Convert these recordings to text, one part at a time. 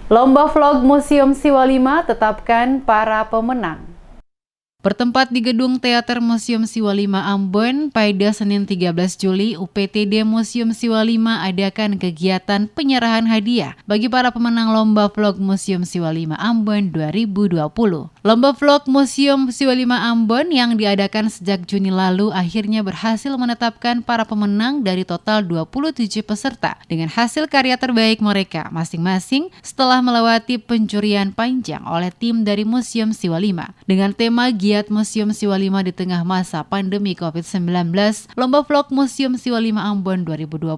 Lomba vlog Museum Siwa 5 tetapkan para pemenang. Bertempat di Gedung Teater Museum Siwa 5 Ambon, pada Senin 13 Juli, UPTD Museum Siwa 5 adakan kegiatan penyerahan hadiah bagi para pemenang Lomba Vlog Museum Siwa 5 Ambon 2020. Lomba Vlog Museum Siwa 5 Ambon yang diadakan sejak Juni lalu akhirnya berhasil menetapkan para pemenang dari total 27 peserta dengan hasil karya terbaik mereka masing-masing setelah melewati pencurian panjang oleh tim dari Museum Siwa 5. Dengan tema Giat Museum Siwa 5 di tengah masa pandemi COVID-19, Lomba Vlog Museum Siwa 5 Ambon 2020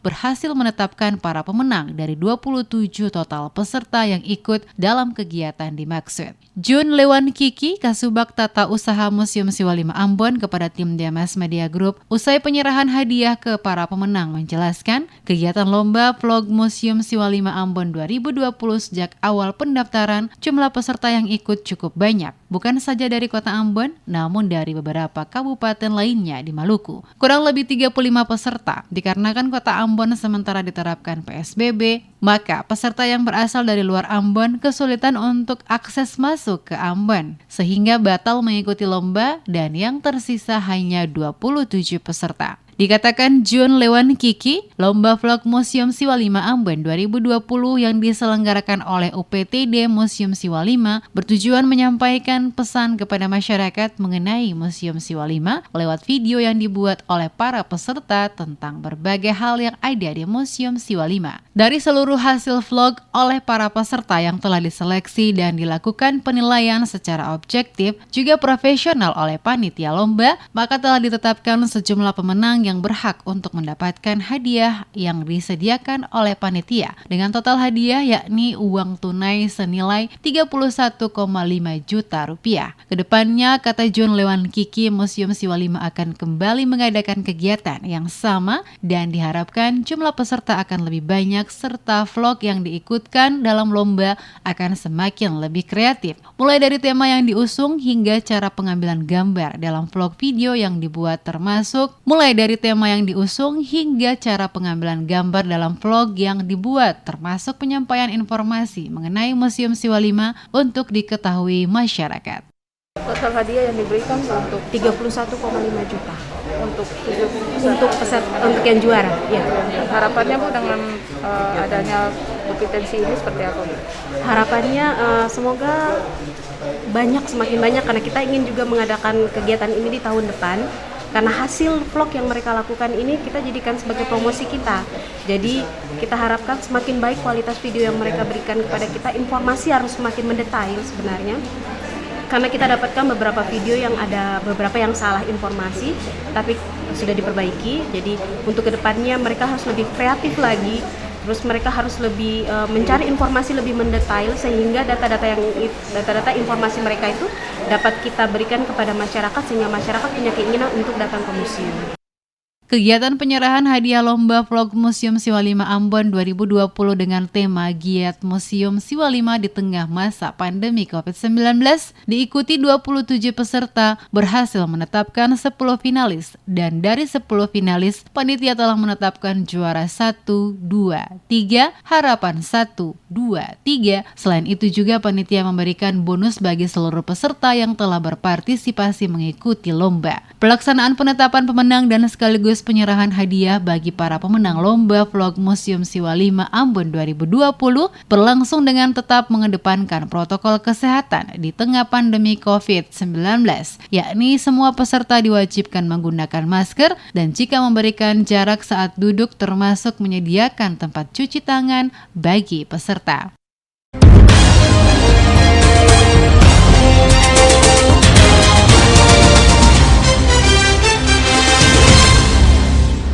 berhasil menetapkan para pemenang dari 27 total peserta yang ikut dalam kegiatan dimaksud. Jun Lewan Kiki, Kasubag Tata Usaha Museum Siwa 5 Ambon kepada tim DMS Media Group usai penyerahan hadiah ke para pemenang menjelaskan kegiatan Lomba Vlog Museum Siwa 5 Ambon 2020 sejak awal pendaftaran jumlah peserta yang ikut cukup banyak, bukan saja dari Kota Ambon, namun dari beberapa kabupaten lainnya di Maluku. Kurang lebih 35 peserta, dikarenakan Kota Ambon sementara diterapkan PSBB, maka peserta yang berasal dari luar Ambon kesulitan untuk akses masuk ke Ambon, sehingga batal mengikuti lomba dan yang tersisa hanya 27 peserta. Dikatakan Jun Lewan Kiki, Lomba Vlog Museum Siwa 5 Ambon 2020 yang diselenggarakan oleh UPTD Museum Siwa 5 bertujuan menyampaikan pesan kepada masyarakat mengenai Museum Siwa 5 lewat video yang dibuat oleh para peserta tentang berbagai hal yang ada di Museum Siwa 5. Dari seluruh hasil vlog oleh para peserta yang telah diseleksi dan dilakukan penilaian secara objektif juga profesional oleh panitia lomba, maka telah ditetapkan sejumlah pemenang yang berhak untuk mendapatkan hadiah yang disediakan oleh panitia dengan total hadiah yakni uang tunai senilai 31,5 juta rupiah. Kedepannya, kata Jun Lewan Kiki, Museum Siwa 5 akan kembali mengadakan kegiatan yang sama dan diharapkan jumlah peserta akan lebih banyak serta vlog yang diikutkan dalam lomba akan semakin lebih kreatif. Mulai dari tema yang diusung hingga cara pengambilan gambar dalam vlog video yang dibuat termasuk mulai dari tema yang diusung hingga cara pengambilan gambar dalam vlog yang dibuat termasuk penyampaian informasi mengenai Museum Siwa 5 untuk diketahui masyarakat. Total hadiah yang diberikan untuk 31,5 juta untuk yang juara. Ya. Harapannya Bu dengan adanya kompetensi ini seperti apa Bu? Harapannya semoga semakin banyak karena kita ingin juga mengadakan kegiatan ini di tahun depan. Karena hasil vlog yang mereka lakukan ini kita jadikan sebagai promosi kita. Jadi kita harapkan semakin baik kualitas video yang mereka berikan kepada kita. Informasi harus semakin mendetail sebenarnya. Karena kita dapatkan beberapa video yang ada beberapa yang salah informasi, tapi sudah diperbaiki. Jadi untuk kedepannya mereka harus lebih kreatif lagi. Terus mereka harus lebih mencari informasi lebih mendetail sehingga data-data informasi mereka itu dapat kita berikan kepada masyarakat sehingga masyarakat punya keinginan untuk datang ke museum. Kegiatan penyerahan hadiah Lomba Vlog Museum Siwa 5 Ambon 2020 dengan tema Giat Museum Siwa 5 di tengah masa pandemi COVID-19 diikuti 27 peserta berhasil menetapkan 10 finalis dan dari 10 finalis panitia telah menetapkan juara 1, 2, 3, harapan 1, 2, 3. Selain itu juga panitia memberikan bonus bagi seluruh peserta yang telah berpartisipasi mengikuti lomba. Pelaksanaan penetapan pemenang dan sekaligus penyerahan hadiah bagi para pemenang Lomba Vlog Museum Siwa 5 Ambon 2020 berlangsung dengan tetap mengedepankan protokol kesehatan di tengah pandemi COVID-19, yakni semua peserta diwajibkan menggunakan masker dan jika memberikan jarak saat duduk termasuk menyediakan tempat cuci tangan bagi peserta.